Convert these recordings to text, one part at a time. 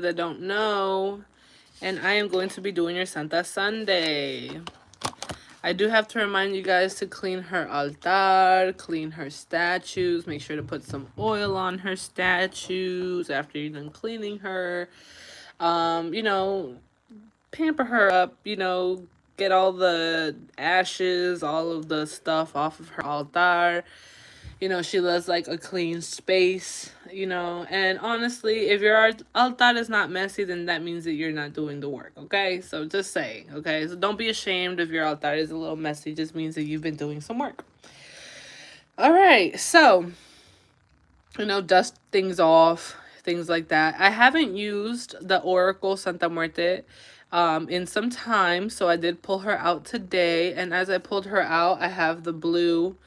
that don't know, and I am going to be doing your Santa Sunday. I do have to remind you guys to clean her altar, clean her statues, make sure to put some oil on her statues after you're done cleaning her. You know, pamper her up, you know, get all the ashes, all of the stuff off of her altar. You know, she loves like a clean space, you know. And honestly, if your altar is not messy, then that means that you're not doing the work, okay? So just say, okay? So don't be ashamed if your altar is a little messy, it just means that you've been doing some work. All right, so, you know, dust things off, things like that. I haven't used the Oracle Santa Muerte in some time, so I did pull her out today. And as I pulled her out, I have the blue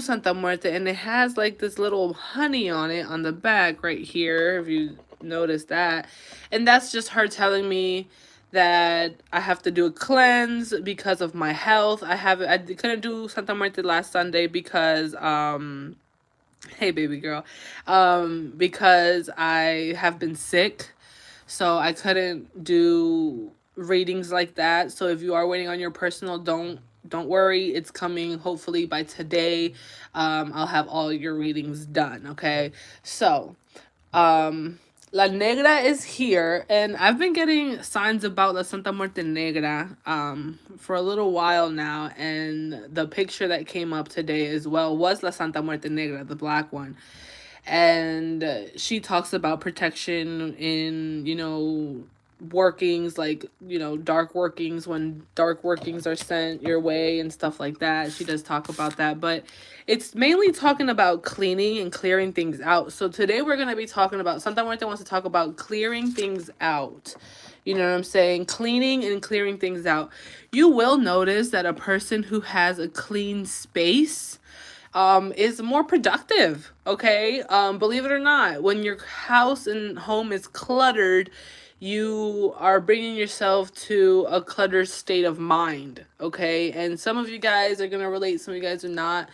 Santa Muerte, and it has like this little honey on it on the back right here, if you notice that. And that's just her telling me that I have to do a cleanse because of my health. I couldn't do Santa Muerte last Sunday because hey baby girl, because I have been sick, so I couldn't do readings like that. So if you are waiting on your personal, don't worry, it's coming hopefully by today. I'll have all your readings done, okay? So La Negra is here, and I've been getting signs about La Santa Muerte Negra for a little while now, and the picture that came up today as well was La Santa Muerte Negra, the black one. And she talks about protection in, you know, workings, like, you know, dark workings, when dark workings are sent your way and stuff like that. She does talk about that, but it's mainly talking about cleaning and clearing things out. So today we're going to be talking about, Santa Muerte wants to talk about clearing things out. You know what I'm saying? Cleaning and clearing things out. You will notice that a person who has a clean space is more productive, okay? Believe it or not, when your house and home is cluttered, you are bringing yourself to a cluttered state of mind, okay? And some of you guys are gonna relate, some of you guys are not.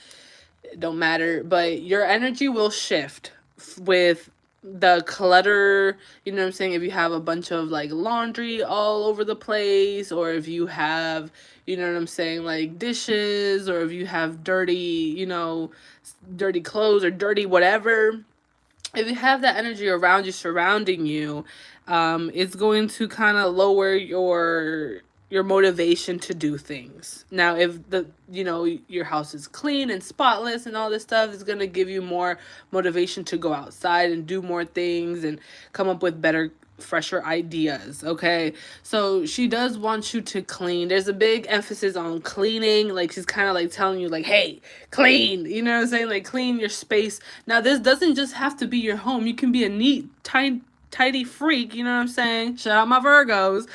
It don't matter, but your energy will shift with the clutter. You know what I'm saying? If you have a bunch of like laundry all over the place, or if you have, you know what I'm saying, like dishes, or if you have dirty, you know, dirty clothes or dirty whatever, if you have that energy around you, surrounding you, it's going to kind of lower your motivation to do things. Now, if the, you know, your house is clean and spotless and all this stuff, it's going to give you more motivation to go outside and do more things and come up with better, fresher ideas, okay? So she does want you to clean. There's a big emphasis on cleaning. Like, she's kind of like telling you, like, hey, clean, you know what I'm saying? Like, clean your space. Now, this doesn't just have to be your home. You can be a neat, tidy freak, you know what I'm saying? Shout out my Virgos.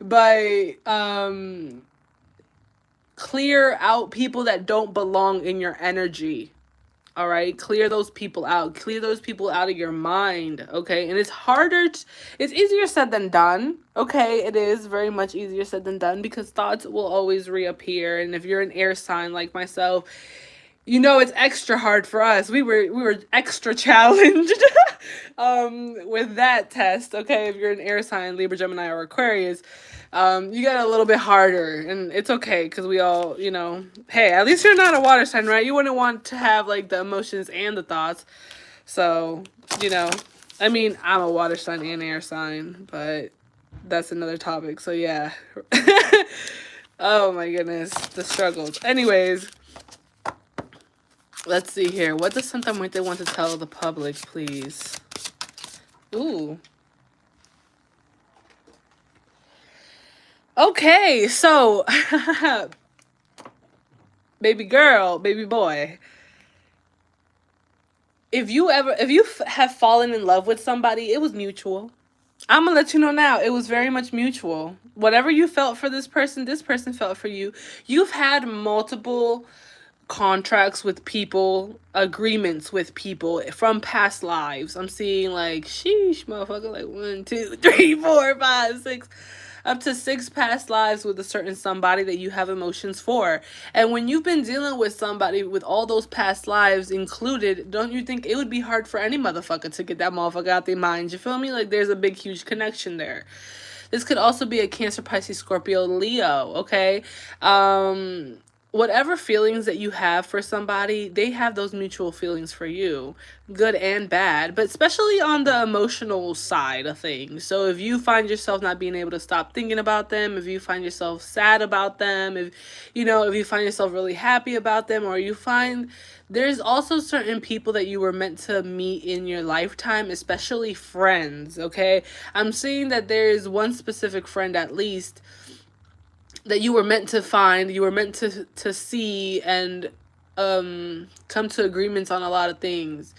But clear out people that don't belong in your energy. All right, clear those people out. Clear those people out of your mind, okay? And it's harder, it's easier said than done, okay? It is very much easier said than done because thoughts will always reappear. And if you're an air sign like myself, you know it's extra hard for us. We were extra challenged with that test, okay? If you're an air sign, Libra, Gemini, or Aquarius, you got a little bit harder, and it's okay because we all, you know, hey, at least you're not a water sign, right? You wouldn't want to have like the emotions and the thoughts. So, you know, I mean, I'm a water sign and air sign, but that's another topic. So yeah. Oh my goodness, the struggles. Anyways, let's see here. What does Santa Muerte want to tell the public, please? Ooh. Okay, so baby girl, baby boy, if you have fallen in love with somebody, it was mutual. I'm gonna let you know now, it was very much mutual. Whatever you felt for this person felt for you. You've had multiple contracts with people, agreements with people from past lives. I'm seeing like, sheesh, motherfucker, like 1, 2, 3, 4, 5, 6, up to 6 past lives with a certain somebody that you have emotions for. And when you've been dealing with somebody with all those past lives included, don't you think it would be hard for any motherfucker to get that motherfucker out their mind? You feel me? Like, there's a big, huge connection there. This could also be a Cancer, Pisces, Scorpio, Leo, okay? Whatever feelings that you have for somebody, they have those mutual feelings for you, good and bad, but especially on the emotional side of things. So if you find yourself not being able to stop thinking about them, if you find yourself sad about them, if you find yourself really happy about them, or you find there's also certain people that you were meant to meet in your lifetime, especially friends, okay? I'm seeing that there is one specific friend at least that you were meant to find, you were meant to see and come to agreements on a lot of things.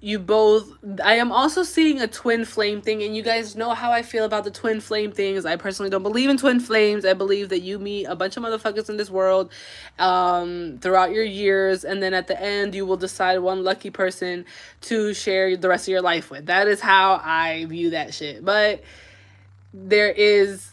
You both, I am also seeing a twin flame thing, and you guys know how I feel about the twin flame things. I personally don't believe in twin flames. I believe that you meet a bunch of motherfuckers in this world throughout your years, and then at the end you will decide one lucky person to share the rest of your life with. That is how I view that shit. But there is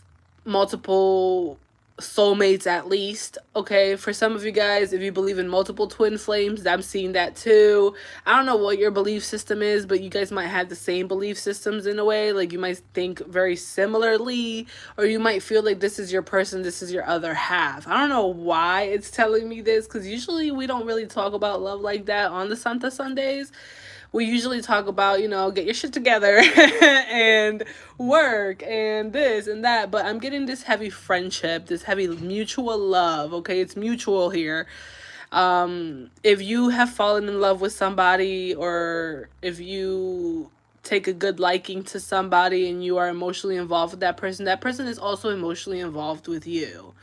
multiple soulmates at least, okay? For some of you guys, if you believe in multiple twin flames, I'm seeing that too. I don't know what your belief system is, but you guys might have the same belief systems in a way. Like, you might think very similarly, or you might feel like this is your person, this is your other half. I don't know why it's telling me this, because usually we don't really talk about love like that on the Santa Sundays. We usually talk about, get your shit together and work and this and that. But I'm getting this heavy friendship, this heavy mutual love. Okay, it's mutual here. If you have fallen in love with somebody, or if you take a good liking to somebody and you are emotionally involved with that person is also emotionally involved with you.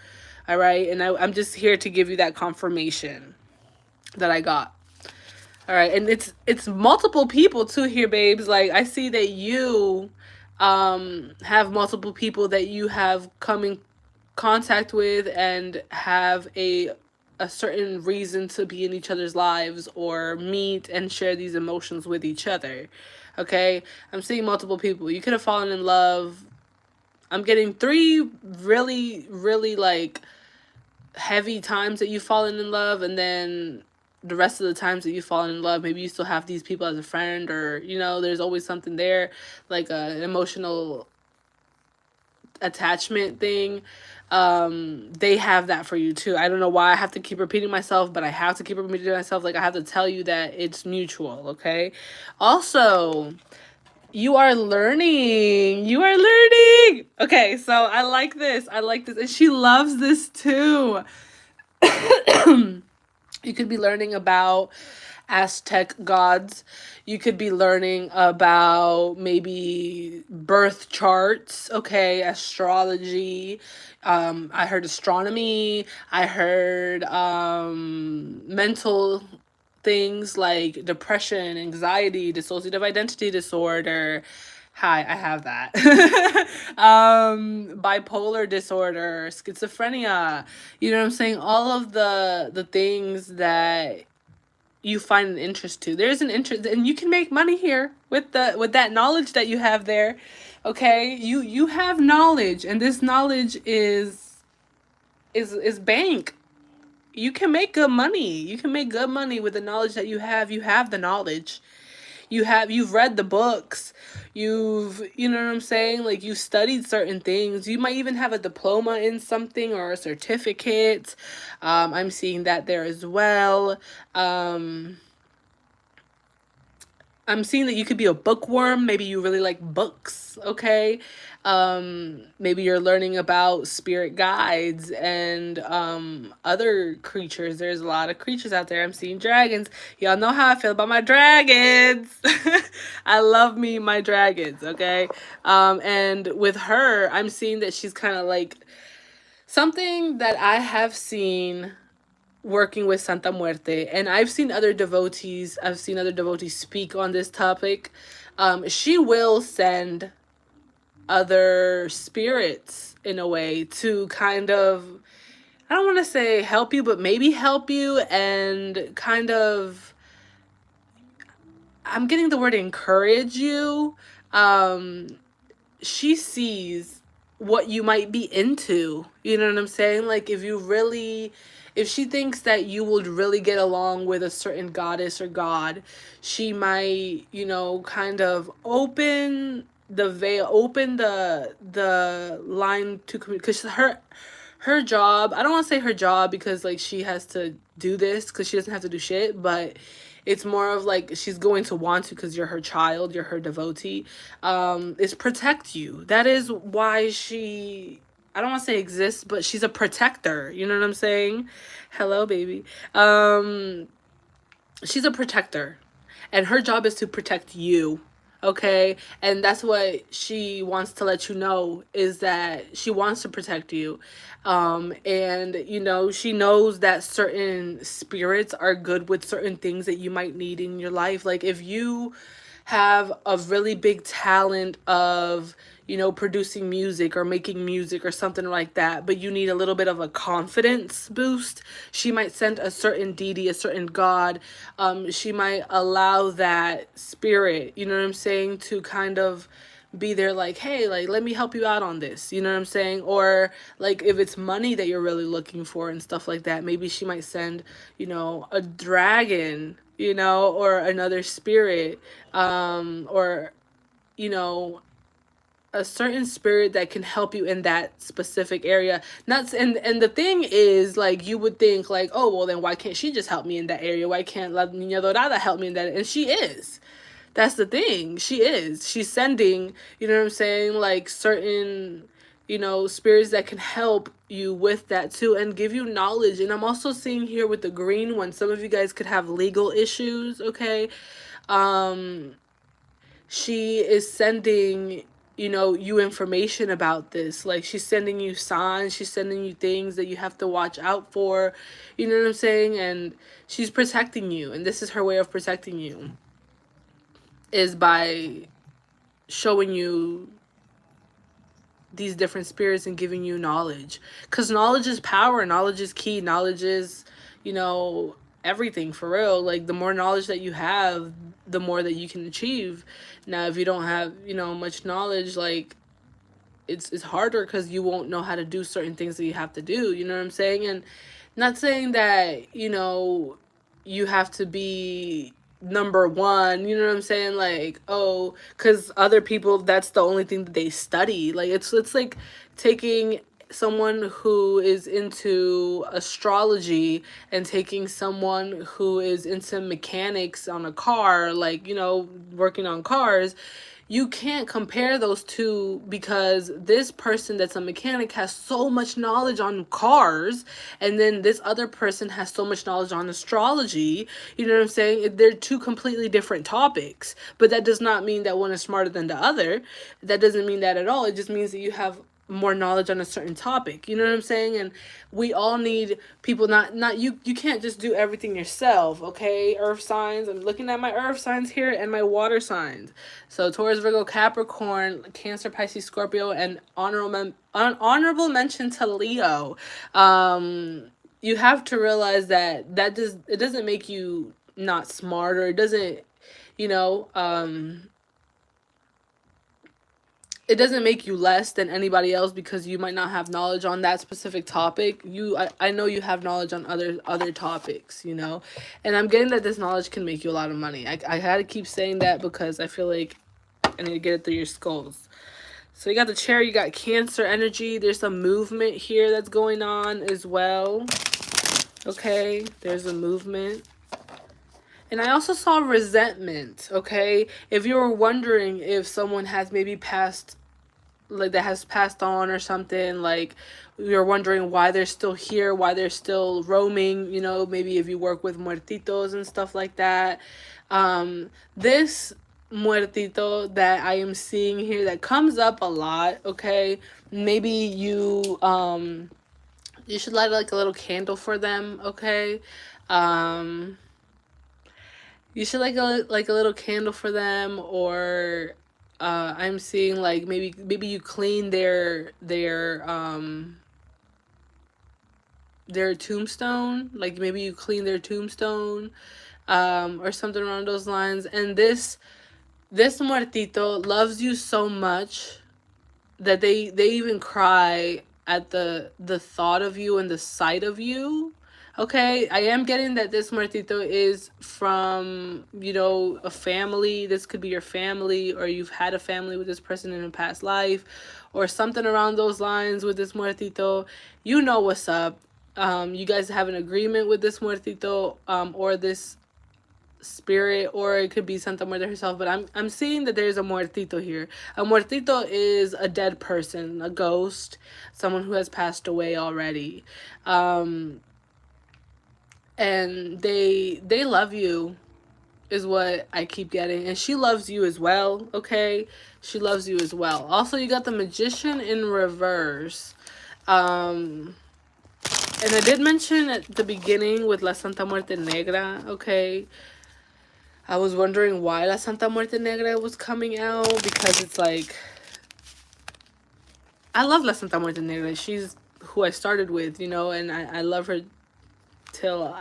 All right. And I'm just here to give you that confirmation that I got. All right, and it's multiple people too here, babes. Like, I see that you have multiple people that you have come in contact with and have a certain reason to be in each other's lives or meet and share these emotions with each other. Okay? I'm seeing multiple people. You could have fallen in love. I'm getting 3 really, really like heavy times that you've fallen in love, and then the rest of the times that you've fallen in love, maybe you still have these people as a friend, or there's always something there, like an emotional attachment thing. They have that for you too. I don't know why I have to keep repeating myself, but I have to keep repeating myself. Like, I have to tell you that it's mutual. Okay. Also, you are learning. Okay, so I like this, and she loves this too. You could be learning about Aztec gods. You could be learning about maybe birth charts, okay, astrology. I heard astronomy. I heard mental things like depression, anxiety, dissociative identity disorder. Hi, I have that. Bipolar disorder, schizophrenia. You know what I'm saying? All of the things that you find an interest to. There's an interest, and you can make money here with that knowledge that you have there. Okay? You have knowledge, and this knowledge is bank. You can make good money. You can make good money with the knowledge that you have. You have the knowledge. You've read the books. You know what I'm saying? Like, you studied certain things. You might even have a diploma in something or a certificate. I'm seeing that there as well. I'm seeing that you could be a bookworm. Maybe you really like books, okay? Maybe you're learning about spirit guides and other creatures. There's a lot of creatures out there. I'm seeing dragons. Y'all know how I feel about my dragons. I love me my dragons, okay? And with her, I'm seeing that she's kind of like something that I have seen working with Santa Muerte, and I've seen other devotees speak on this topic. She will send other spirits in a way to kind of, I don't want to say help you, but maybe help you and kind of, I'm getting the word encourage you. She sees what you might be into. You know what I'm saying? Like, if she thinks that you would really get along with a certain goddess or god, she might, kind of open the veil, open the line to communicate. Because her job, I don't want to say her job because like she has to do this because she doesn't have to do shit, but it's more of like she's going to want to because you're her child, you're her devotee, is protect you. That is why she, I don't want to say exists, but she's a protector. You know what I'm saying? Hello, baby. She's a protector, and her job is to protect you. Okay, and that's what she wants to let you know, is that she wants to protect you. And she knows that certain spirits are good with certain things that you might need in your life. Like, if you have a really big talent of producing music or making music or something like that, but you need a little bit of a confidence boost, she might send a certain deity, a certain god. She might allow that spirit, you know what I'm saying, to kind of be there, like, hey, like, let me help you out on this, you know what I'm saying? Or like, if it's money that you're really looking for and stuff like that, maybe she might send a dragon, or another spirit, or you know a certain spirit that can help you in that specific area. Not and the thing is, like, you would think like, oh, well, then why can't she just help me in that area? Why can't La Niña Dorada help me in that? And she is. That's the thing. She's sending, you know what I'm saying, like, certain spirits that can help you with that too and give you knowledge. And I'm also seeing here with the green one, some of you guys could have legal issues. Okay. She is sending you information about this. Like, she's sending you signs, she's sending you things that you have to watch out for, you know what I'm saying? And she's protecting you, and this is her way of protecting you, is by showing you these different spirits and giving you knowledge, because knowledge is power, knowledge is key, knowledge is everything, for real. Like, the more knowledge that you have, the more that you can achieve. Now, if you don't have much knowledge, like, it's harder, because you won't know how to do certain things that you have to do, you know what I'm saying? And not saying that you have to be number one, you know what I'm saying? Like, oh, because other people, that's the only thing that they study. Like, it's like taking someone who is into astrology and taking someone who is into mechanics on a car, like, working on cars. You can't compare those two, because this person that's a mechanic has so much knowledge on cars, and then this other person has so much knowledge on astrology. You know what I'm saying? They're two completely different topics, but that does not mean that one is smarter than the other. That doesn't mean that at all. It just means that you have more knowledge on a certain topic, you know what I'm saying? And we all need people. Not you can't just do everything yourself. Okay, earth signs, I'm looking at my earth signs here and my water signs. So Taurus, Virgo, Capricorn, Cancer, Pisces, Scorpio, and honorable mention to Leo. You have to realize that it doesn't make you not smart, or it doesn't you know it doesn't make you less than anybody else because you might not have knowledge on that specific topic. I know you have knowledge on other topics, and I'm getting that this knowledge can make you a lot of money. I had to keep saying that because I feel like I need to get it through your skulls. So you got the chair, you got Cancer energy. There's some movement here that's going on as well. Okay, there's a movement. And I also saw resentment, okay? If you were wondering if someone has maybe passed, like, that has passed on or something, like, you're wondering why they're still here, why they're still roaming, maybe if you work with muertitos and stuff like that. This muertito that I am seeing here that comes up a lot, okay? Maybe you should light like a little candle for them, okay? You should like a little candle for them, or I'm seeing like maybe you clean their their tombstone, like maybe you clean their tombstone, or something around those lines. And this muertito loves you so much that they even cry at the thought of you and the sight of you. Okay, I am getting that this muertito is from, a family. This could be your family, or you've had a family with this person in a past life, or something around those lines with this muertito. You know what's up. You guys have an agreement with this muertito, or this spirit, or it could be Santa Muerte herself, but I'm seeing that there's a muertito here. A muertito is a dead person, a ghost, someone who has passed away already. And they love you, is what I keep getting, and she loves you as well. Okay, she loves you as well. Also, you got the Magician in reverse. And I did mention at the beginning with La Santa Muerte Negra, okay, I was wondering why La Santa Muerte Negra was coming out, because it's like, I love La Santa Muerte Negra. She's who I started with, and I love her till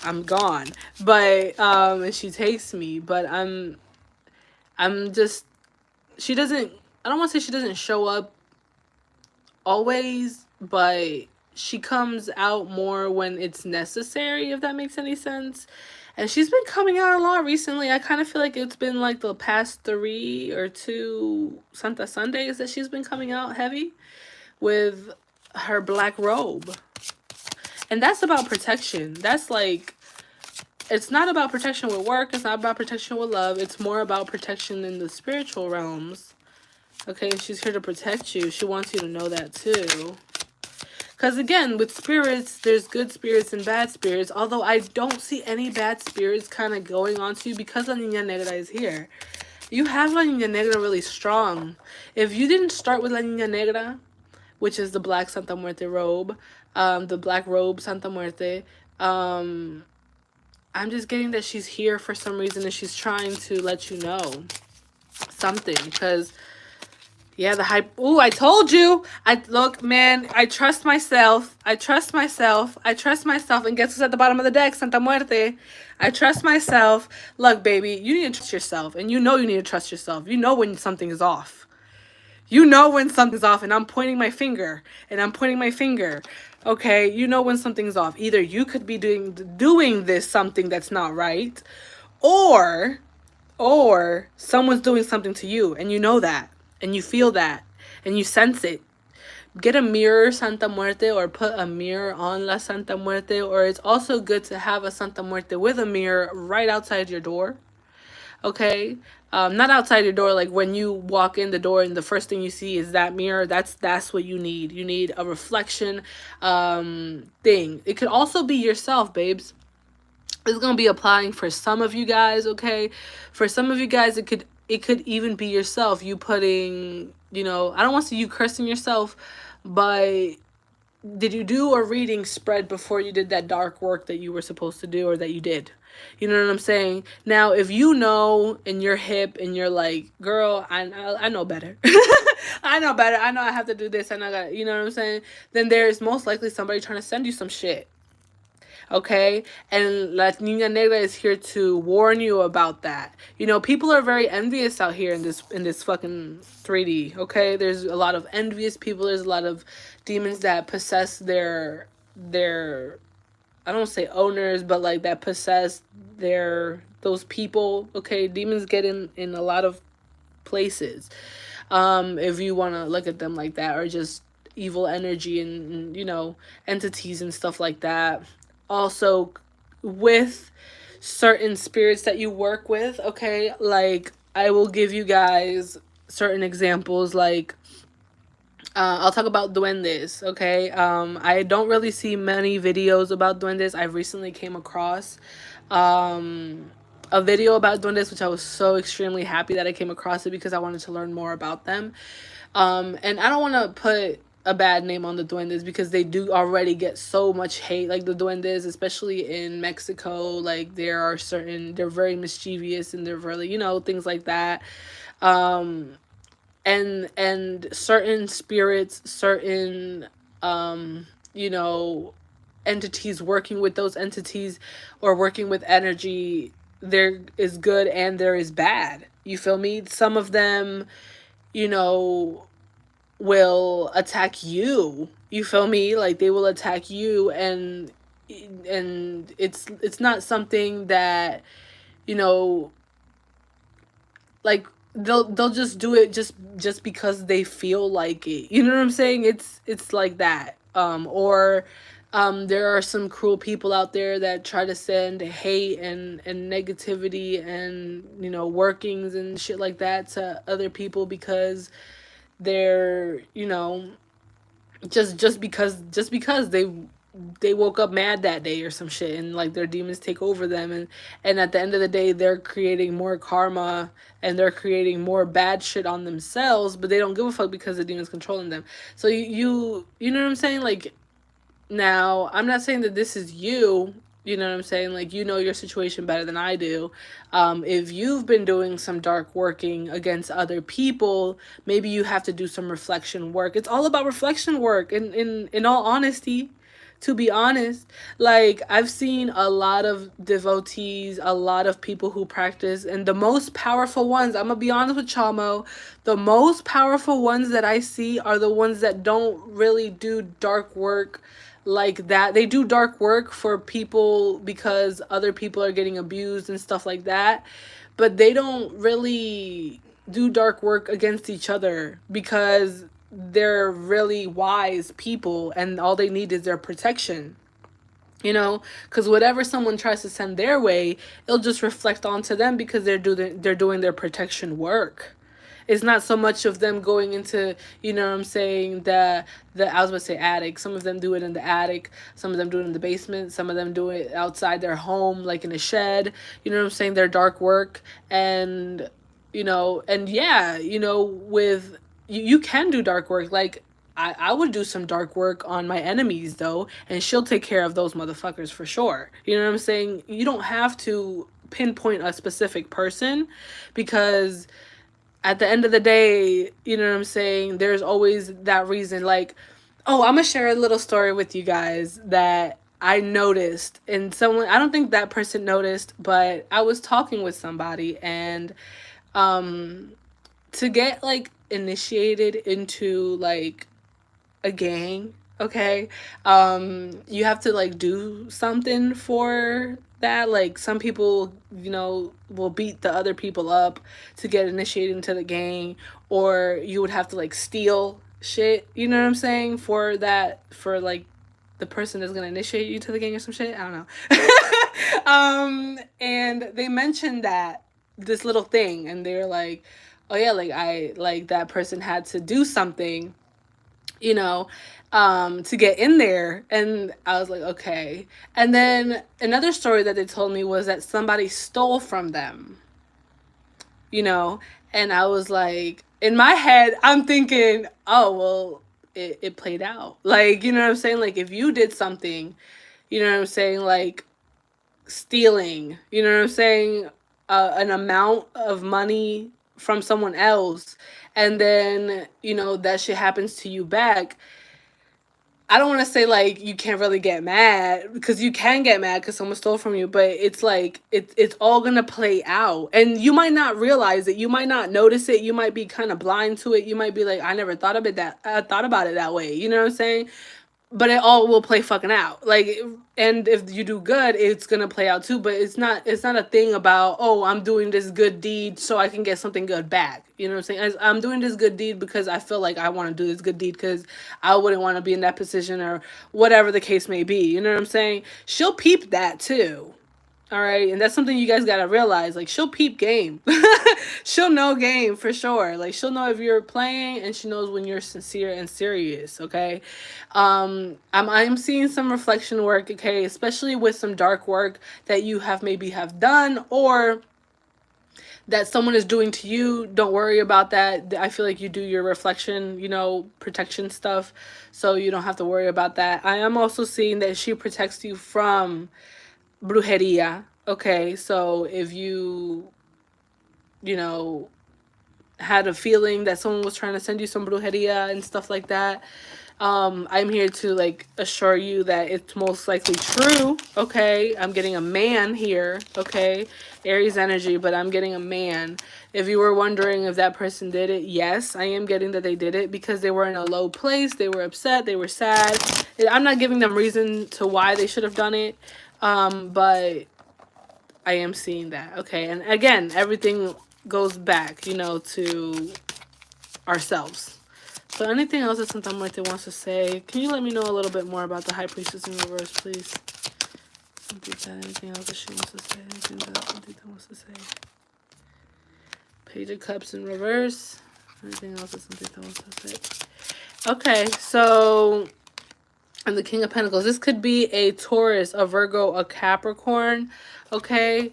I'm gone. But and she takes me, but I'm just, she doesn't, I don't want to say she doesn't show up always, but she comes out more when it's necessary, if that makes any sense. And she's been coming out a lot recently. I kind of feel like it's been like the past 3 or 2 Santa Sundays that she's been coming out heavy with her black robe. And that's about protection. That's like, it's not about protection with work. It's not about protection with love. It's more about protection in the spiritual realms. Okay, she's here to protect you. She wants you to know that too. Because again, with spirits, there's good spirits and bad spirits. Although I don't see any bad spirits kind of going on to you, because La Niña Negra is here. You have La Niña Negra really strong. If you didn't start with La Niña Negra, which is the black Santa Muerte robe, the black robe Santa Muerte, I'm just getting that she's here for some reason, and she's trying to let you know something. Because yeah, the hype. Ooh, I told you. Look, man, I trust myself. I trust myself. I trust myself. And guess who's at the bottom of the deck? Santa Muerte. I trust myself. Look, baby, you need to trust yourself. And you need to trust yourself. You know when something is off. You know when something's off. And I'm pointing my finger. And I'm pointing my finger. Okay? You know when something's off. Either you could be doing this something that's not right. Or someone's doing something to you. And you know that. And you feel that, and you sense it. Get a mirror Santa Muerte, or put a mirror on La Santa Muerte, or it's also good to have a Santa Muerte with a mirror right outside your door. Okay? Not outside your door, like when you walk in the door and the first thing you see is that mirror. That's what you need. You need a reflection thing. It could also be yourself, babes. It's gonna be applying for some of you guys, okay? For some of you guys, it could even be yourself. You putting, I don't want to say you cursing yourself, but did you do a reading spread before you did that dark work that you were supposed to do, or that you did? You know what I'm saying? Now, if you know and you're hip and you're like, girl, I know better. I know better. I know I have to do this, and I got, you know what I'm saying? Then there's most likely somebody trying to send you some shit. Okay, and La Niña Negra is here to warn you about that. People are very envious out here in this fucking 3D. Okay, there's a lot of envious people. There's a lot of demons that possess their I don't say owners, but like that possess those people. Okay, demons get in a lot of places. If you want to look at them like that, or just evil energy and entities and stuff like that. Also, with certain spirits that you work with, okay, like I will give you guys certain examples. Like I'll talk about duendes, okay? I don't really see many videos about duendes. I recently came across a video about duendes, which I was so extremely happy that I came across it, because I wanted to learn more about them. And I don't want to put a bad name on the duendes, because they do already get so much hate. Like the duendes, especially in Mexico, like they're very mischievous, and they're really, things like that. And certain spirits, certain you know, entities working with those entities or working with energy, there is good and there is bad. You feel me? Some of them, you know, will attack you. You feel me? Like they will attack you, and it's not something that, you know, like they'll just do it just because they feel like it. You know what I'm saying? It's like that. Or there are some cruel people out there that try to send hate and negativity and, you know, workings and shit like that to other people because they're, you know, just because they woke up mad that day or some shit, and like their demons take over them, and at the end of the day they're creating more karma and they're creating more bad shit on themselves, but they don't give a fuck because the demons controlling them. So you know what I'm saying? Like, now, I'm not saying that this is you. You know what I'm saying? Like, you know your situation better than I do. If you've been doing some dark working against other people, maybe you have to do some reflection work. It's all about reflection work, in all honesty. To be honest, like, I've seen a lot of devotees, a lot of people who practice, and the most powerful ones, I'm gonna be honest with Chamo, the most powerful ones that I see are the ones that don't really do dark work like that. They do dark work for people because other people are getting abused and stuff like that, but they don't really do dark work against each other because they're really wise people and all they need is their protection. You know, because whatever someone tries to send their way, it'll just reflect onto them because they're doing their protection work. It's not so much of them going into, you know what I'm saying, the I was about to say attic. Some of them do it in the attic, some of them do it in the basement, some of them do it outside their home, like in a shed. You know what I'm saying? Their dark work. And, you know, and yeah, you know, with you can do dark work. Like, I would do some dark work on my enemies though, and she'll take care of those motherfuckers for sure. You know what I'm saying? You don't have to pinpoint a specific person because at the end of the day, you know what I'm saying, there's always that reason. Like, oh, I'm gonna share a little story with you guys that I noticed, and someone, I don't think that person noticed, but I was talking with somebody, and um to get like initiated into like a gang, okay, you have to like do something for that. Like, some people, you know, will beat the other people up to get initiated into the gang, or you would have to like steal shit, you know what I'm saying, for that, for like the person that's gonna initiate you to the gang or some shit, I don't know. And they mentioned that, this little thing, and they're like, oh yeah, like I like that person had to do something, you know, to get in there. And I was like, okay. And then another story that they told me was that somebody stole from them, you know, and I was like, in my head, I'm thinking, oh, well, it played out. Like, you know what I'm saying? Like, if you did something, you know what I'm saying? Like, stealing, you know what I'm saying? An amount of money from someone else, and then, you know, that shit happens to you back. I don't want to say like you can't really get mad, because you can get mad because someone stole from you, but it's like it's all gonna play out, and you might not realize it, you might not notice it, you might be kind of blind to it, you might be like, I never thought of it that I thought about it that way, you know what I'm saying? But it all will play fucking out. Like, and if you do good, it's gonna play out too. But it's not a thing about, oh, I'm doing this good deed so I can get something good back. You know what I'm saying? I'm doing this good deed because I feel like I want to do this good deed because I wouldn't want to be in that position, or whatever the case may be. You know what I'm saying? She'll peep that too. All right, and that's something you guys gotta realize. Like, she'll peep game. She'll know game for sure. Like, she'll know if you're playing, and she knows when you're sincere and serious. Okay, I'm seeing some reflection work. Okay, especially with some dark work that you have done, or that someone is doing to you. Don't worry about that. I feel like you do your reflection, you know, protection stuff, so you don't have to worry about that. I am also seeing that she protects you from brujeria. Okay, so if you know, had a feeling that someone was trying to send you some brujeria and stuff like that, I'm here to like assure you that it's most likely true. Okay, I'm getting a man here. Okay, Aries energy, but I'm getting a man. If you were wondering if that person did it, yes, I am getting that they did it because they were in a low place. They were upset. They were sad. I'm not giving them reason to why they should have done it, but I am seeing that. Okay, and again, everything goes back, you know, to ourselves. So anything else that Santa Muerte wants to say? Can you let me know a little bit more about the High Priestess in reverse, please? Anything else that she wants to say? Anything that Santita wants to say? Page of Cups in reverse. Anything else that Santita wants to say? Okay, so... and the King of Pentacles. This could be a Taurus, a Virgo, a Capricorn. Okay.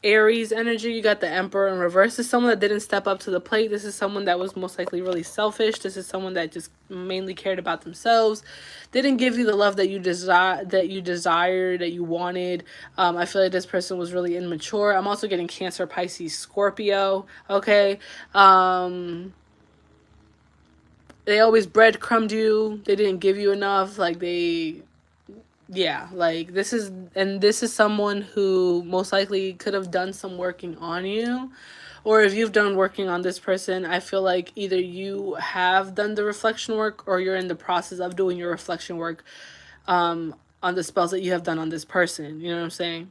Aries energy, you got the Emperor in reverse. This is someone that didn't step up to the plate. This is someone that was most likely really selfish. This is someone that just mainly cared about themselves. Didn't give you the love that you desired, that you wanted. I feel like this person was really immature. I'm also getting Cancer, Pisces, Scorpio. Okay. They always breadcrumbed you. They didn't give you enough. Like yeah, like this is someone who most likely could have done some working on you, or if you've done working on this person, I feel like either you have done the reflection work or you're in the process of doing your reflection work on the spells that you have done on this person. You know what I'm saying?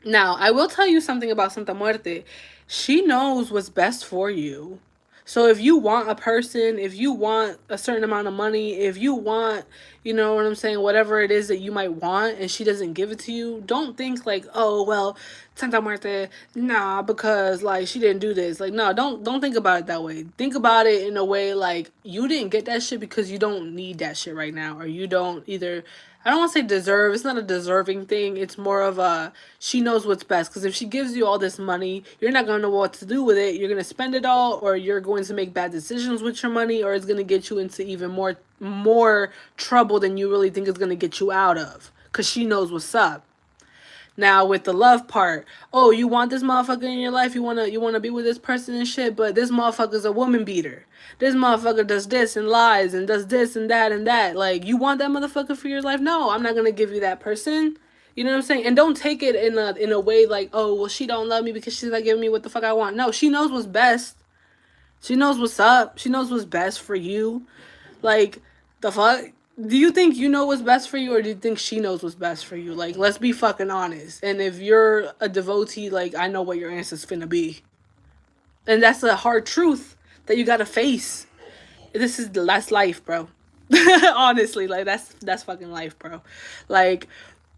Now, I will tell you something about Santa Muerte. She knows what's best for you. So if you want a person, if you want a certain amount of money, if you want, you know what I'm saying, whatever it is that you might want and she doesn't give it to you, don't think like, oh, well, Santa Muerte, nah, because like she didn't do this. Like, no, don't think about it that way. Think about it in a way like you didn't get that shit because you don't need that shit right now, or you don't either. I don't want to say deserve. It's not a deserving thing. It's more of a, she knows what's best. Because if she gives you all this money, you're not going to know what to do with it. You're going to spend it all, or you're going to make bad decisions with your money, or it's going to get you into even more trouble than you really think it's going to get you out of. Because she knows what's up. Now with the love part, oh, you want this motherfucker in your life, you wanna be with this person and shit, but this motherfucker's a woman beater. This motherfucker does this and lies and does this and that and that. Like, you want that motherfucker for your life? No, I'm not gonna give you that person. You know what I'm saying? And don't take it in a way like, oh, well, she don't love me because she's not giving me what the fuck I want. No, she knows what's best. She knows what's up. She knows what's best for you. Like, the fuck? Do you think you know what's best for you, or do you think she knows what's best for you? Like, let's be fucking honest. And if you're a devotee, like, I know what your answer's finna be. And that's a hard truth that you gotta face. That's life, bro. Honestly, like, that's fucking life, bro. Like,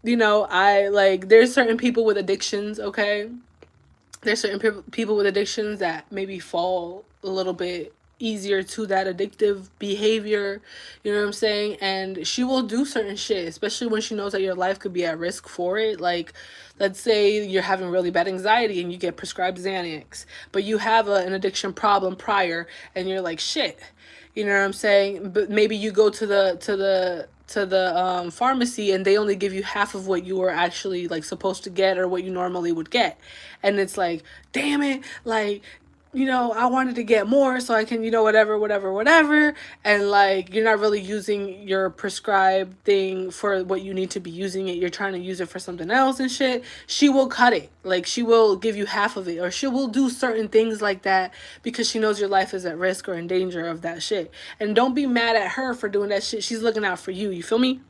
you know, there's certain people with addictions, okay? There's certain people with addictions that maybe fall a little bit easier to that addictive behavior, you know what I'm saying? And she will do certain shit, especially when she knows that your life could be at risk for it. Like, let's say you're having really bad anxiety and you get prescribed Xanax, but you have an addiction problem prior, and you're like, shit, you know what I'm saying? But maybe you go to the pharmacy and they only give you half of what you were actually like supposed to get, or what you normally would get, and it's like, damn it, like, you know, I wanted to get more so I can, you know, whatever. And like, you're not really using your prescribed thing for what you need to be using it. You're trying to use it for something else and shit. She will cut it. Like, she will give you half of it, or she will do certain things like that because she knows your life is at risk or in danger of that shit. And don't be mad at her for doing that shit. She's looking out for you. You feel me?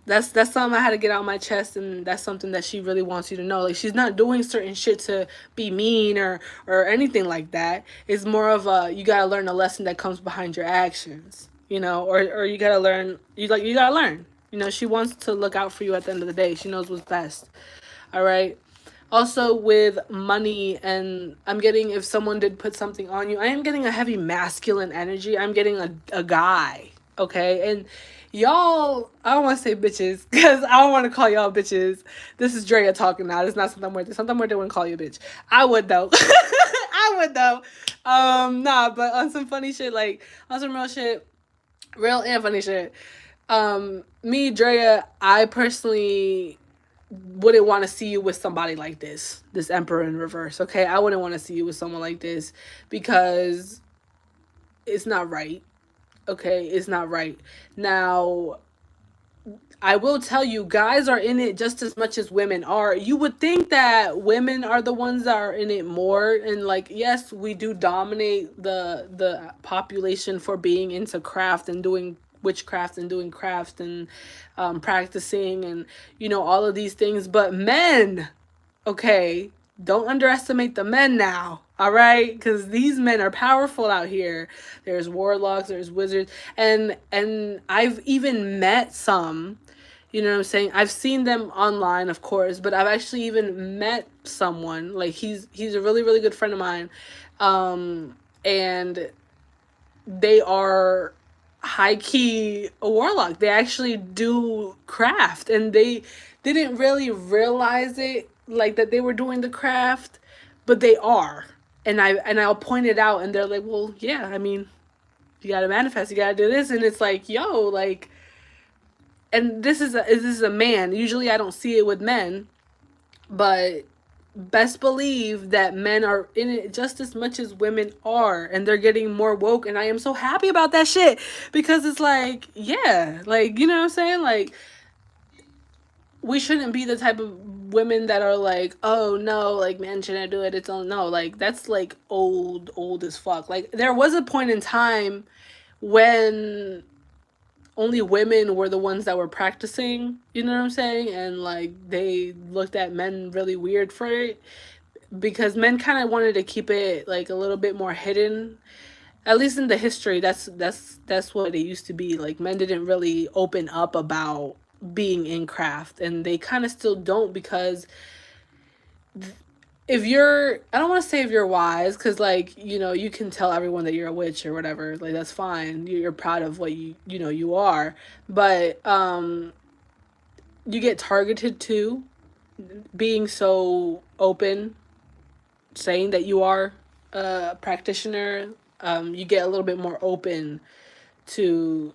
That's something I had to get out my chest, and that's something that she really wants you to know. Like, she's not doing certain shit to be mean or anything like that. It's more of a, you gotta learn a lesson that comes behind your actions, you know, or you gotta learn, you gotta learn. You know, she wants to look out for you at the end of the day. She knows what's best. All right. Also with money, and I'm getting, if someone did put something on you, I am getting a heavy masculine energy. I'm getting a guy. Okay. And y'all, I don't want to say bitches because I don't want to call y'all bitches. This is Drea talking now. It's not Santa Muerte. Santa Muerte wouldn't call you a bitch. I would though. I would though. Nah, but on some funny shit, like on some real shit, real and funny shit. Me, Drea, I personally wouldn't want to see you with somebody like this Emperor in reverse. Okay, I wouldn't want to see you with someone like this because it's not right. Okay, it's not right. Now, I will tell you, guys are in it just as much as women are. You would think that women are the ones that are in it more, and like, yes, we do dominate the population for being into craft and doing witchcraft and doing craft and practicing and all of these things. But men, okay, don't underestimate the men now. All right, because these men are powerful out here. There's warlocks, there's wizards, and I've even met some. You know what I'm saying? I've seen them online, of course, but I've actually even met someone. Like he's a really really good friend of mine, and they are high key a warlock. They actually do craft, and they didn't really realize it, like that they were doing the craft, but they are. And I'll point it out, and they're like, "Well, yeah, I mean, you gotta manifest, you gotta do this," and it's like, yo, like, and this is a man. Usually, I don't see it with men, but best believe that men are in it just as much as women are, and they're getting more woke, and I am so happy about that shit, because it's like, yeah, like, you know what I'm saying, like, we shouldn't be the type of women that are like, oh no, like, men shouldn't do it, it's all, no, like, that's like old as fuck. Like, there was a point in time when only women were the ones that were practicing, you know what I'm saying, and like they looked at men really weird for it, because men kind of wanted to keep it like a little bit more hidden. At least in the history, that's what it used to be. Like, men didn't really open up about being in craft, and they kind of still don't, because if you're, I don't want to say if you're wise, because like, you can tell everyone that you're a witch or whatever, like, that's fine, you're proud of what you are, but you get targeted too, being so open, saying that you are a practitioner. You get a little bit more open to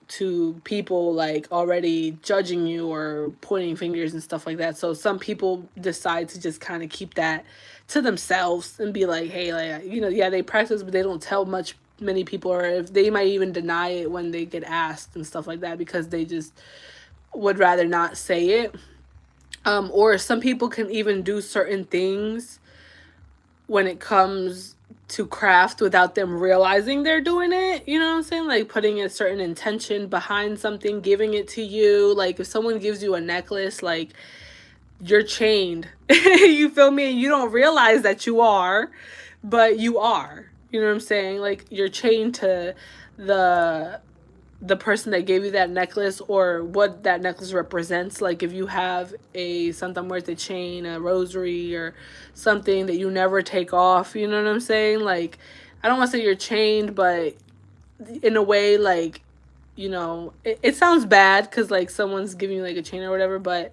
people, like, already judging you or pointing fingers and stuff like that. So some people decide to just kind of keep that to themselves and be like, hey, like, yeah, they practice, but they don't tell many people, or if they might even deny it when they get asked and stuff like that, because they just would rather not say it. Or some people can even do certain things when it comes to craft without them realizing they're doing it. You know what I'm saying? Like, putting a certain intention behind something, giving it to you. Like, if someone gives you a necklace, like, you're chained. You feel me? And you don't realize that you are, but you are. You know what I'm saying? Like, you're chained to the the person that gave you that necklace, or what that necklace represents. Like, if you have a Santa Muerte chain, a rosary, or something that you never take off, you know what I'm saying? Like, I don't want to say you're chained, but in a way, like, it sounds bad because, like, someone's giving you like a chain or whatever, but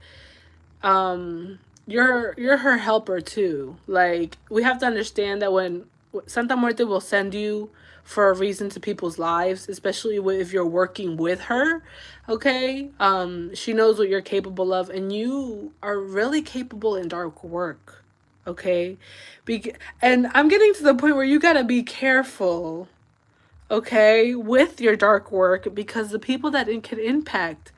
you're her helper too. Like, we have to understand that when Santa Muerte will send you for a reason to people's lives, especially if you're working with her, okay? She knows what you're capable of, and you are really capable in dark work, okay? And I'm getting to the point where you gotta be careful, okay, with your dark work, because the people that it can impact,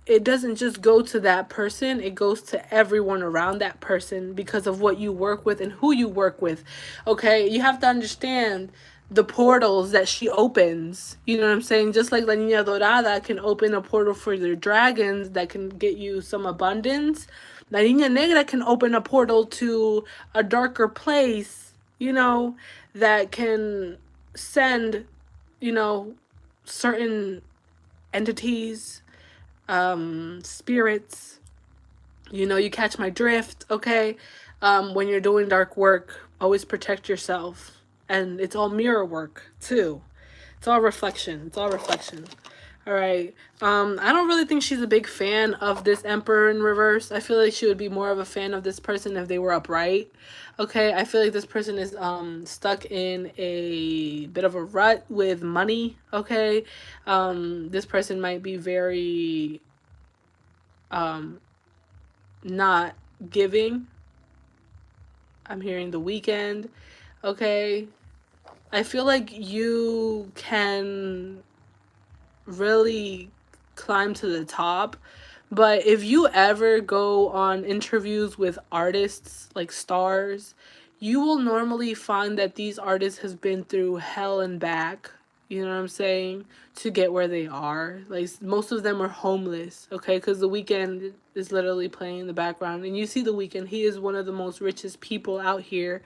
it doesn't just go to that person, it goes to everyone around that person, because of what you work with and who you work with. Okay, you have to understand the portals that she opens. You know what I'm saying? Just like La Niña Dorada can open a portal for your dragons that can get you some abundance, La Niña Negra can open a portal to a darker place, that can send, certain entities, spirits. You catch my drift, okay? When you're doing dark work, always protect yourself. And it's all mirror work, too. It's all reflection. It's all reflection. All right. I don't really think she's a big fan of this Emperor in reverse. I feel like she would be more of a fan of this person if they were upright. Okay. I feel like this person is stuck in a bit of a rut with money. Okay. This person might be very not giving. I'm hearing the weekend. Okay. I feel like you can really climb to the top. But if you ever go on interviews with artists, like stars, you will normally find that these artists have been through hell and back, you know what I'm saying, to get where they are. Like, most of them are homeless, okay, because The Weeknd is literally playing in the background. And you see The Weeknd, he is one of the most richest people out here,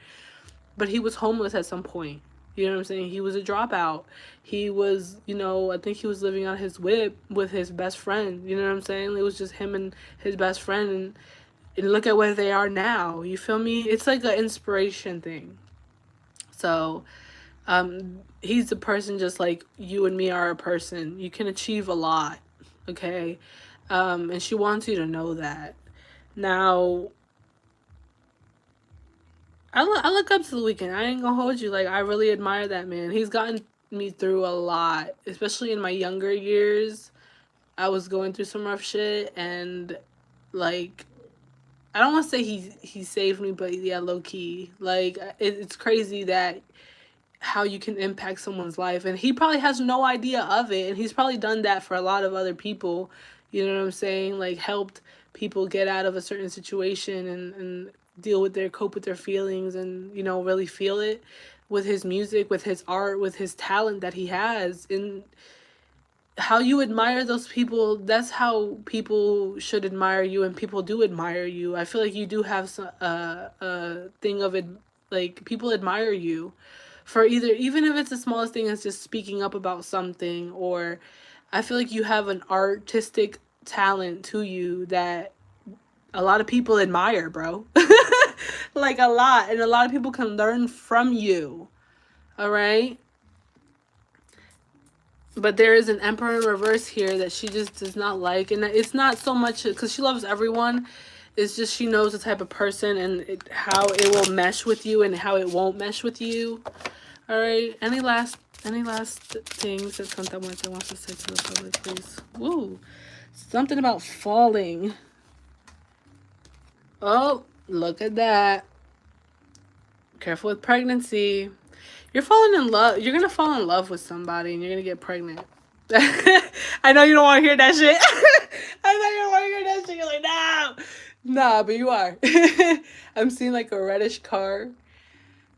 but he was homeless at some point. You know what I'm saying? He was a dropout. He was, I think he was living on his whip with his best friend. You know what I'm saying? It was just him and his best friend, and look at where they are now. You feel me? It's like an inspiration thing. So, he's a person just like you and me are a person. You can achieve a lot, okay? And she wants you to know that. Now, I look up to The Weeknd. I ain't gonna hold you. Like, I really admire that man. He's gotten me through a lot, especially in my younger years. I was going through some rough shit, and like, I don't want to say he saved me, but yeah, low key. Like, it's crazy that how you can impact someone's life, and he probably has no idea of it, and he's probably done that for a lot of other people. You know what I'm saying? Like, helped people get out of a certain situation, and deal with cope with their feelings, and really feel it with his music, with his art, with his talent that he has. And how you admire those people, that's how people should admire you, and people do admire you. I feel like you do have some a thing of it, like, people admire you for either, even if it's the smallest thing as just speaking up about something, or I feel like you have an artistic talent to you that a lot of people admire, bro. Like, a lot, and a lot of people can learn from you. All right? But there is an Emperor in reverse here that she just does not like, and it's not so much because she loves everyone. It's just she knows the type of person, and how it will mesh with you and how it won't mesh with you. All right. Any last things that Santa Muerte wants to say to the public, please? Woo. Something about falling. Oh, look at that. Careful with pregnancy. You're falling in love. You're gonna fall in love with somebody, and you're gonna get pregnant. I know you don't want to hear that shit. I know you don't want to hear that shit. You're like, no. Nah, but you are. I'm seeing like a reddish car.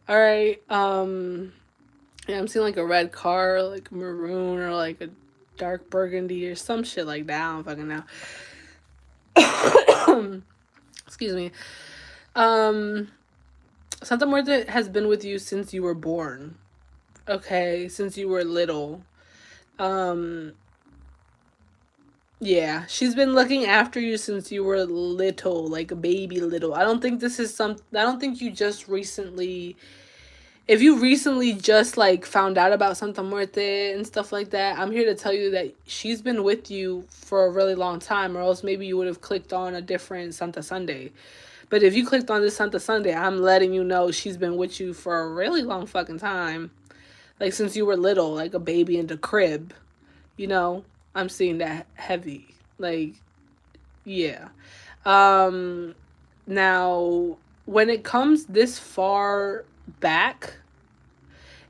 All right. Yeah, I'm seeing like a red car, like maroon, or like a dark burgundy, or some shit like that. I don't fucking know. Excuse me. Santa Muerte has been with you since you were born. Okay, since you were little. Um, yeah, she's been looking after you since you were little, like a baby little. I don't think I don't think you just recently, if you recently just like found out about Santa Muerte and stuff like that, I'm here to tell you that she's been with you for a really long time, or else maybe you would have clicked on a different Santa Sunday. But if you clicked on this Santa Sunday, I'm letting you know she's been with you for a really long fucking time. Like, since you were little, like a baby in the crib. You know, I'm seeing that heavy. Like, yeah. Um, Now, when it comes this far back,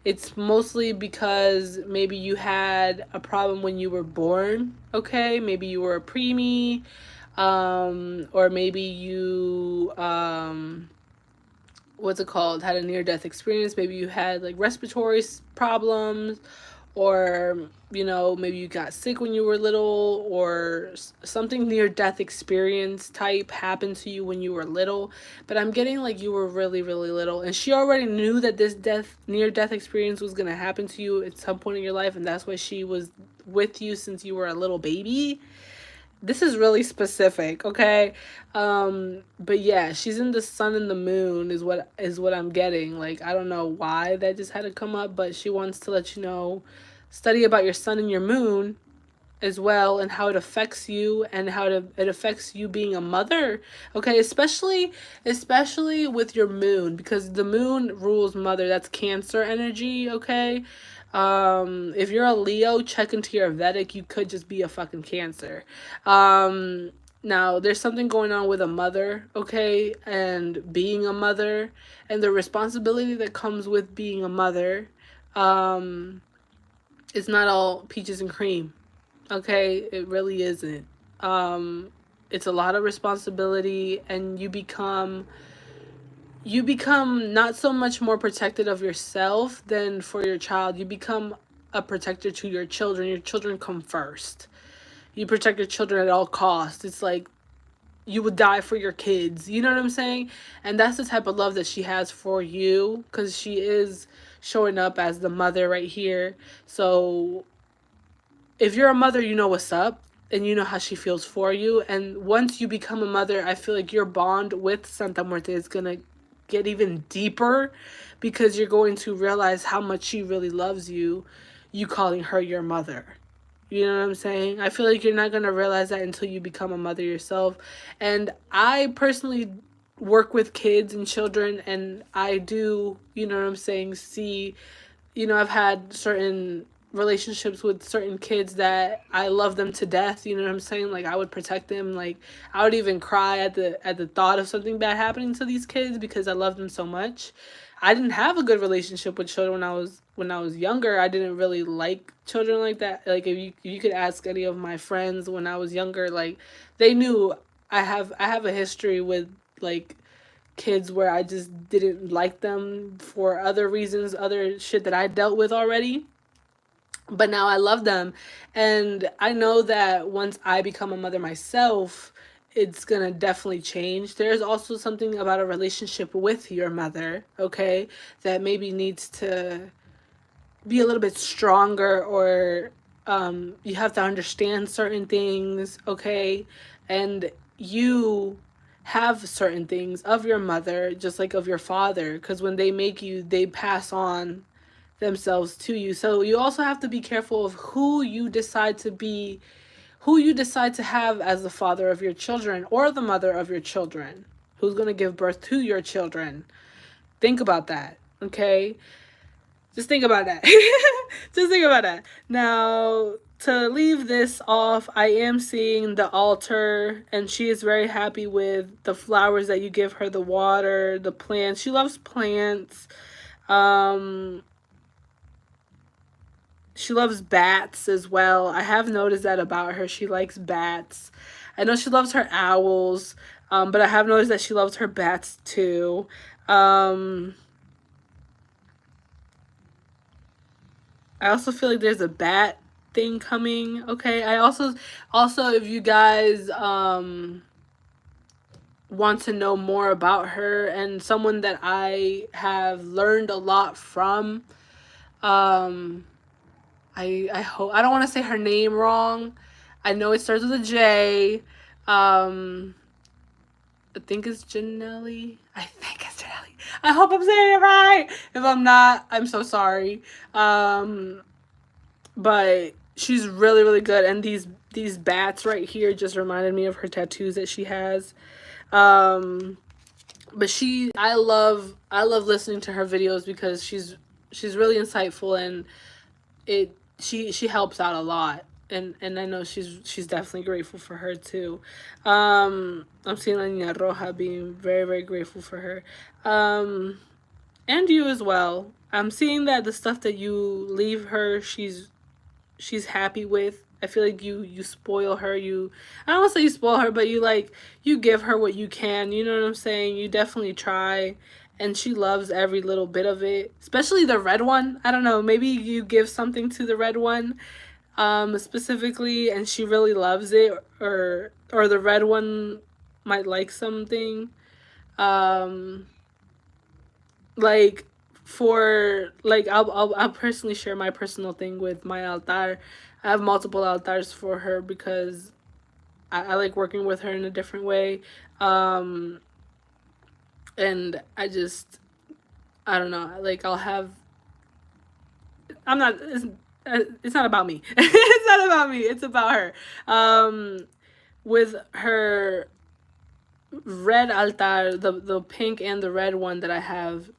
it's mostly because maybe you had a problem when you were born, okay? Maybe you were a preemie, or maybe you, what's it called, had a near-death experience. Maybe you had, like, respiratory problems, or, maybe you got sick when you were little, or something near-death experience type happened to you when you were little. But I'm getting like you were really, really little, and she already knew that this near-death experience was going to happen to you at some point in your life, and that's why she was with you since you were a little baby. This is really specific, okay? But yeah, she's in the sun and the moon is what I'm getting. Like, I don't know why that just had to come up, but she wants to let you know, study about your sun and your moon as well, and how it affects you, and it affects you being a mother. Okay, especially with your moon, because the moon rules mother. That's Cancer energy, okay? If you're a Leo, check into your Vedic. You could just be a fucking Cancer. Now, there's something going on with a mother, okay, and being a mother, and the responsibility that comes with being a mother. It's not all peaches and cream. Okay, it really isn't. It's a lot of responsibility, and you become not so much more protected of yourself than for your child. You become a protector to your children. Your children come first. You protect your children at all costs. It's like you would die for your kids. You know what I'm saying? And that's the type of love that she has for you, because she is showing up as the mother right here. So if you're a mother, you know what's up and you know how she feels for you. And once you become a mother, I feel like your bond with Santa Muerte is going to get even deeper, because you're going to realize how much she really loves you, you calling her your mother. You know what I'm saying? I feel like you're not going to realize that until you become a mother yourself. And I personally work with kids and children, and I do, you know what I'm saying, see, you know, I've had certain relationships with certain kids that I love them to death, you know what I'm saying? Like I would protect them, like I would even cry at the thought of something bad happening to these kids because I love them so much. I didn't have a good relationship with children when I was younger. I didn't really like children like that. Like if you could ask any of my friends when I was younger, like they knew I have a history with like kids where I just didn't like them for other reasons, other shit that I dealt with already. But now I love them. And I know that once I become a mother myself, it's gonna definitely change. There's also something about a relationship with your mother, okay, that maybe needs to be a little bit stronger, or you have to understand certain things, okay? And you have certain things of your mother just like of your father, because when they make you, they pass on themselves to you. So you also have to be careful of who you decide to be, who you decide to have as the father of your children or the mother of your children, who's going to give birth to your children. Think about that, okay? Just think about that. Just think about that. Now, to leave this off, I am seeing the altar, and she is very happy with the flowers that you give her, the water, the plants. She loves plants. Um, she loves bats as well. I have noticed that about her. She likes bats. I know she loves her owls, but I have noticed that she loves her bats too. Um, I also feel like there's a bat thing coming. Okay. I also if you guys want to know more about her, and someone that I have learned a lot from, um I hope I don't want to say her name wrong. I know it starts with a J. I think it's Janelli. I think it's Janelli. I hope I'm saying it right. If I'm not, I'm so sorry. But she's really really good, and these bats right here just reminded me of her tattoos that she has. But I love listening to her videos because she's really insightful, and she helps out a lot, and I know she's definitely grateful for her too. I'm seeing La Niña Roja being very very grateful for her, and you as well. I'm seeing that the stuff that you leave her, she's happy with. I feel like you spoil her. I don't want to say you spoil her, but you give her what you can. You know what I'm saying? You definitely try, and she loves every little bit of it. Especially the red one. I don't know. Maybe you give something to the red one, specifically, and she really loves it, or the red one might like something. Um, like for like I'll personally share my personal thing with my altar. I have multiple altars for her because I like working with her in a different way. Um and I don't know, like I'll have I'm not it's not about me. It's not about me, it's about her. With her red altar, the pink and the red one that I have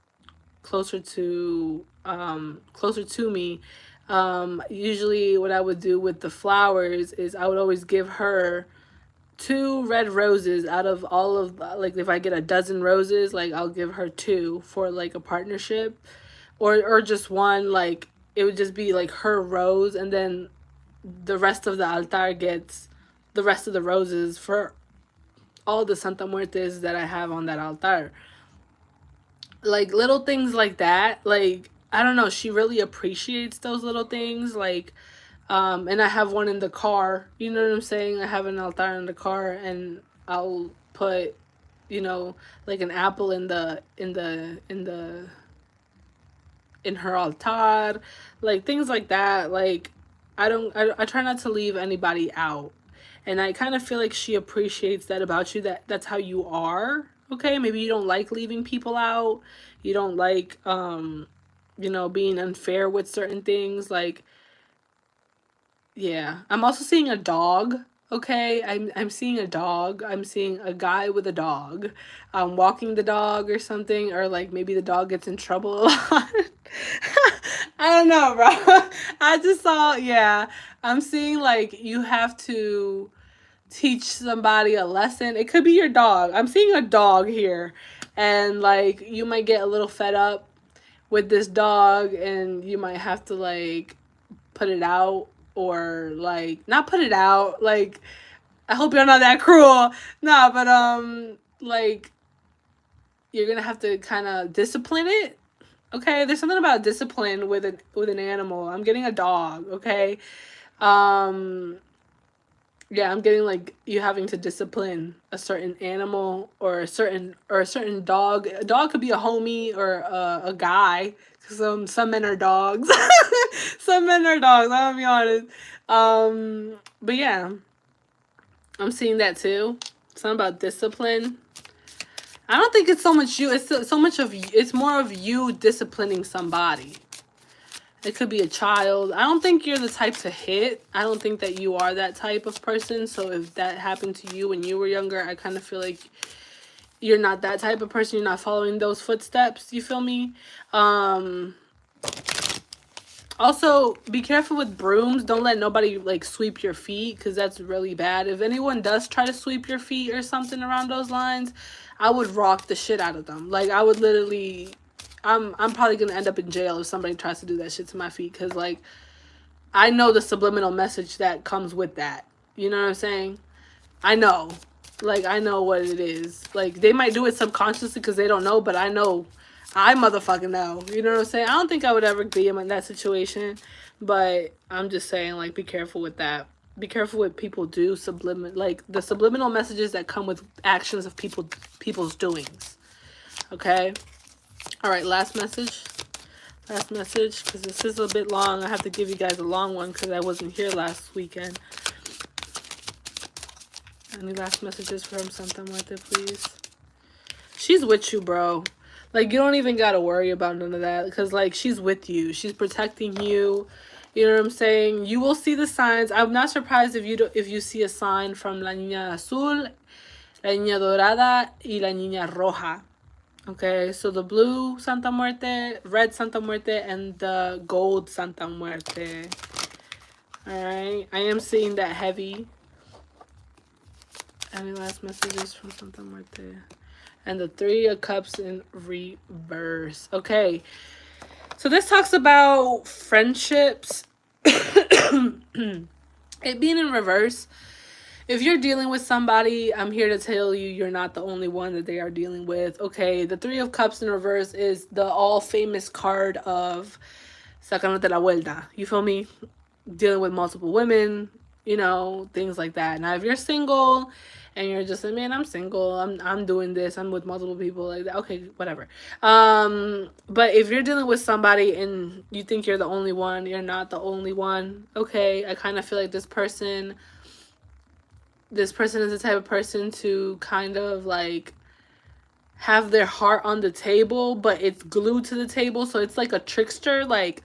closer to me, usually what I would do with the flowers is I would always give her two red roses out of all of, like if I get a dozen roses, like I'll give her two for like a partnership, or just one, like it would just be like her rose, and then the rest of the altar gets the rest of the roses for all the Santa Muertes that I have on that altar. Like little things like that, like I don't know, she really appreciates those little things. Like and I have one in the car, you know what I'm saying? I have an altar in the car, and I'll put, you know, like an apple in her altar, like things like that. Like I try not to leave anybody out, and I kind of feel like she appreciates that about you, that that's how you are. Okay, maybe you don't like leaving people out, you don't like you know, being unfair with certain things. Like, yeah, I'm also seeing a dog. Okay, I'm seeing a dog. I'm seeing a guy with a dog, walking the dog or something, or like maybe the dog gets in trouble a lot. I don't know, bro. I just saw, yeah. I'm seeing like you have to teach somebody a lesson. It could be your dog. I'm seeing a dog here, and like you might get a little fed up with this dog, and you might have to like put it out, or like not put it out, like I hope you're not that cruel. Nah, but like you're gonna have to kind of discipline it. Okay, there's something about discipline with an animal. I'm getting a dog. Okay, um yeah, I'm getting like you having to discipline a certain animal, or a certain dog. A dog could be a homie, or a guy. Some men are dogs. Some men are dogs. I'll be honest. But yeah, I'm seeing that too. Something about discipline. I don't think it's so much you. It's so much of you. It's more of you disciplining somebody. It could be a child. I don't think you're the type to hit. I don't think that you are that type of person. So if that happened to you when you were younger, I kind of feel like you're not that type of person. You're not following those footsteps. You feel me? Also, be careful with brooms. Don't let nobody like sweep your feet, because that's really bad. If anyone does try to sweep your feet or something around those lines, I would rock the shit out of them. Like I would literally, I'm probably gonna end up in jail if somebody tries to do that shit to my feet, because like I know the subliminal message that comes with that. You know what I'm saying? I know. Like I know what it is. Like they might do it subconsciously because they don't know, but I know. I motherfucking know. You know what I'm saying? I don't think I would ever be in that situation, but I'm just saying, like, be careful with that. Be careful what people do, like the subliminal messages that come with actions of people's doings. Okay? All right, last message. Last message, because this is a bit long. I have to give you guys a long one because I wasn't here last weekend. Any last messages from Santa Muerte, please? She's with you, bro. Like, you don't even gotta worry about none of that, because like she's with you, she's protecting you. You know what I'm saying? You will see the signs. I'm not surprised if you see a sign from La Niña Azul, La Niña Dorada, y La Niña Roja. Okay, so the blue Santa Muerte, red Santa Muerte, and the gold Santa Muerte. All right, I am seeing that heavy. Any last messages from Santa Muerte? And the Three of Cups in reverse. Okay. So this talks about friendships. It being in reverse. If you're dealing with somebody, I'm here to tell you you're not the only one that they are dealing with. Okay. The Three of Cups in reverse is the all famous card of Sacándote la vuelta. You feel me? Dealing with multiple women, you know, things like that. Now, if you're single and you're just like, man, I'm single, I'm doing this, I'm with multiple people, like that, okay, whatever. But if you're dealing with somebody and you think you're the only one, you're not the only one. Okay, I kind of feel like this person is the type of person to kind of like have their heart on the table, but it's glued to the table, so it's like a trickster. Like,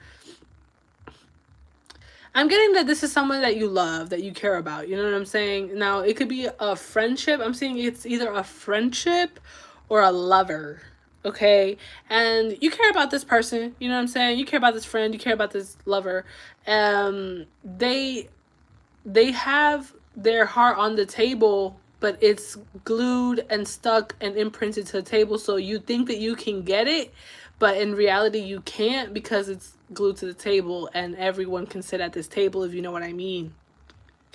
I'm getting that this is someone that you love, that you care about. You know what I'm saying? Now, it could be a friendship. I'm saying it's either a friendship or a lover. Okay? And you care about this person. You know what I'm saying? You care about this friend. You care about this lover. They have their heart on the table, but it's glued and stuck and imprinted to the table. So you think that you can get it, But in reality, you can't, because it's glued to the table and everyone can sit at this table, if you know what I mean.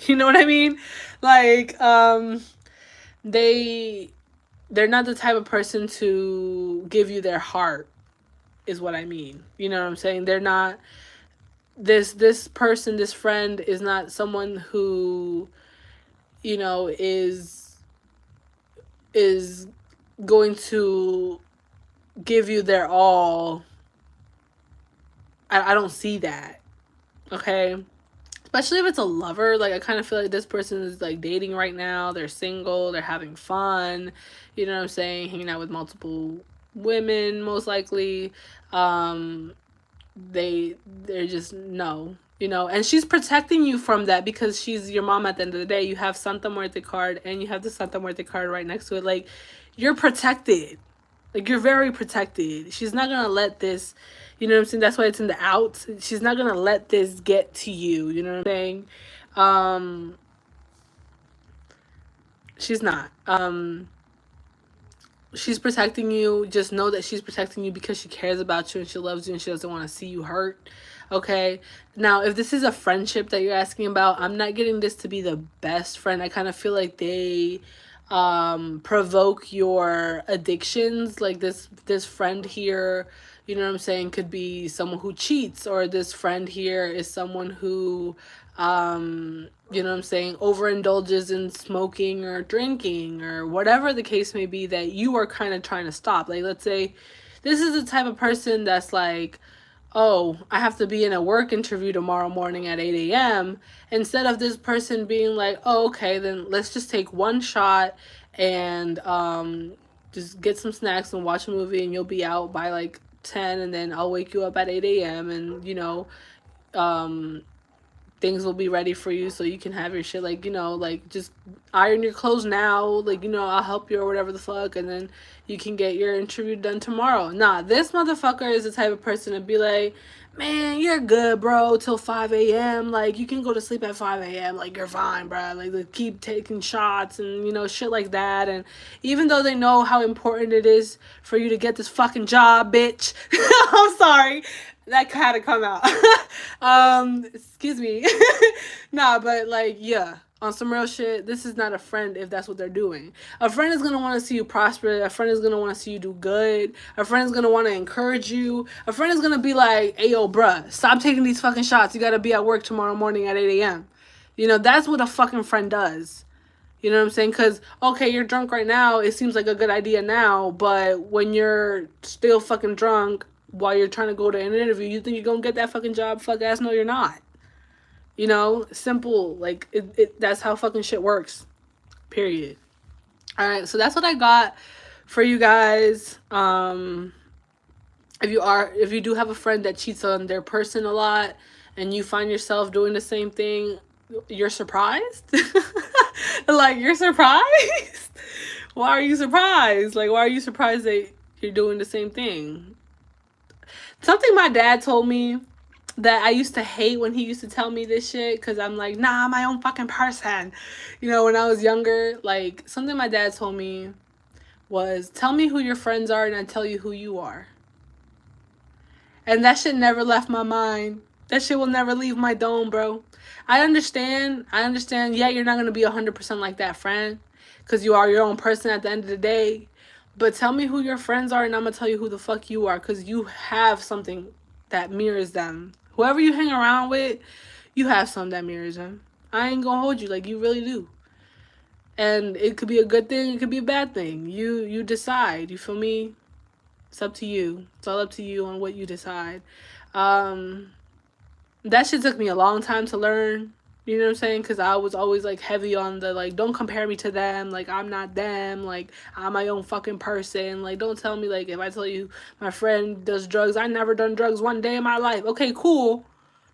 You know what I mean? Like, they're not the type of person to give you their heart, is what I mean. You know what I'm saying? They're not, this person, this friend is not someone who, you know, is going to give you their all. I don't see that. Okay? Especially if it's a lover. Like, I kind of feel like this person is like dating right now. They're single, they're having fun, you know what I'm saying, hanging out with multiple women, most likely. They're just, no, you know. And she's protecting you from that because she's your mom. At the end of the day, you have Santa Muerte card and you have the Santa Muerte card right next to it. Like, you're protected. Like, you're very protected. She's not gonna let this, you know what I'm saying? That's why it's in the outs. She's not gonna let this get to you, you know what I'm saying? She's not. She's protecting you. Just know that she's protecting you because she cares about you and she loves you and she doesn't want to see you hurt. Okay? Now, if this is a friendship that you're asking about, I'm not getting this to be the best friend. I kind of feel like they provoke your addictions. Like, this friend here, you know what I'm saying, could be someone who cheats, or this friend here is someone who you know what I'm saying, overindulges in smoking or drinking or whatever the case may be that you are kind of trying to stop. Like, let's say this is the type of person that's like, oh, I have to be in a work interview tomorrow morning at 8 a.m. Instead of this person being like, oh, okay, then let's just take one shot and just get some snacks and watch a movie, and you'll be out by like 10, and then I'll wake you up at 8 a.m. and, you know, things will be ready for you so you can have your shit. Like, you know, like, just iron your clothes now. Like, you know, I'll help you or whatever the fuck. And then you can get your interview done tomorrow. Nah, this motherfucker is the type of person to be like, man, you're good, bro, till 5 a.m. Like, you can go to sleep at 5 a.m. Like, you're fine, bro. Like, keep taking shots and, you know, shit like that. And even though they know how important it is for you to get this fucking job, bitch. I'm sorry. That had to come out. Excuse me. Nah, but like, yeah, on some real shit, this is not a friend if that's what they're doing. A friend is gonna want to see you prosper. A friend is gonna want to see you do good. A friend is gonna want to encourage you. A friend is gonna be like, hey, yo, bruh, stop taking these fucking shots. You gotta be at work tomorrow morning at 8 a.m. You know, that's what a fucking friend does. You know what I'm saying? Because, okay, you're drunk right now. It seems like a good idea now. But when you're still fucking drunk while you're trying to go to an interview, you think you're going to get that fucking job? Fuck ass, no, you're not. You know? Simple. Like, that's how fucking shit works. Period. Alright, so that's what I got for you guys. If you do have a friend that cheats on their person a lot and you find yourself doing the same thing, you're surprised? Like, you're surprised? Why are you surprised? Like, why are you surprised that you're doing the same thing? Something my dad told me that I used to hate when he used to tell me this shit, because I'm like, nah, I'm my own fucking person. You know, when I was younger, like, something my dad told me was, tell me who your friends are and I tell you who you are. And that shit never left my mind. That shit will never leave my dome, bro. I understand. Yeah, you're not going to be 100% like that friend, because you are your own person at the end of the day. But tell me who your friends are and I'm going to tell you who the fuck you are, because you have something that mirrors them. Whoever you hang around with, you have something that mirrors them. I ain't going to hold you. Like, you really do. And it could be a good thing. It could be a bad thing. You decide. You feel me? It's up to you. It's all up to you on what you decide. That shit took me a long time to learn. You know what I'm saying? Because I was always, like, heavy on the, like, don't compare me to them. Like, I'm not them. Like, I'm my own fucking person. Like, don't tell me, like, if I tell you my friend does drugs, I never done drugs one day in my life. Okay, cool.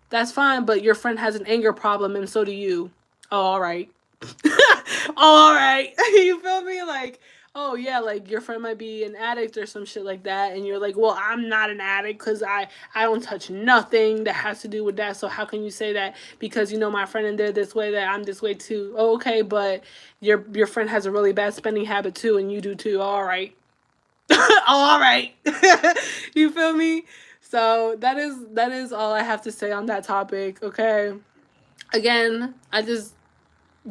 That's fine. But your friend has an anger problem and so do you. Oh, all right. Oh, all right. You feel me? Like, oh yeah, like, your friend might be an addict or some shit like that, and you're like, well, I'm not an addict because I don't touch nothing that has to do with that, so how can you say that because, you know, my friend and they're this way, that I'm this way too? Oh, okay, but your friend has a really bad spending habit too, and you do too. All right. Oh, all right. You feel me? So that is all I have to say on that topic. Okay. Again, I just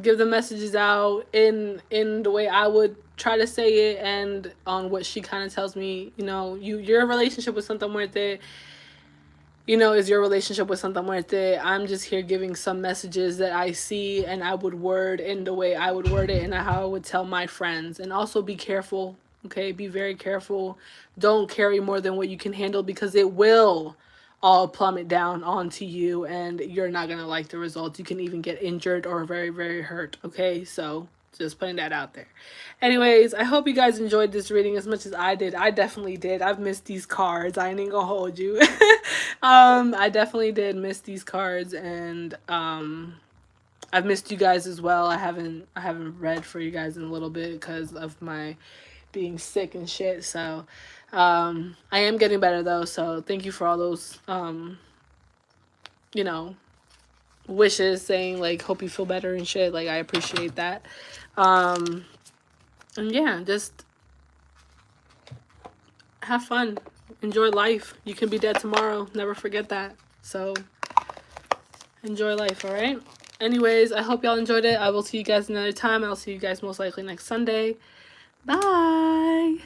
give the messages out in the way I would try to say it, and on what she kind of tells me. You know, your relationship with Santa Muerte, you know, is your relationship with Santa Muerte. I'm just here giving some messages that I see, and I would word in the way I would word it, and how I would tell my friends. And also be careful, okay? Be very careful. Don't carry more than what you can handle, because it will all plummet down onto you, and you're not going to like the results. You can even get injured or very, very hurt, okay? So just putting that out there. Anyways, I hope you guys enjoyed this reading as much as I did. I definitely did. I've missed these cards. I ain't gonna hold you. I definitely did miss these cards, and I've missed you guys as well. I haven't read for you guys in a little bit because of my being sick and shit. So I am getting better though. So thank you for all those you know, wishes saying like hope you feel better and shit. Like I appreciate that. And yeah, just have fun. Enjoy life. You can be dead tomorrow. Never forget that. So enjoy life, all right? Anyways, I hope y'all enjoyed it. I will see you guys another time. I'll see you guys most likely next Sunday. Bye.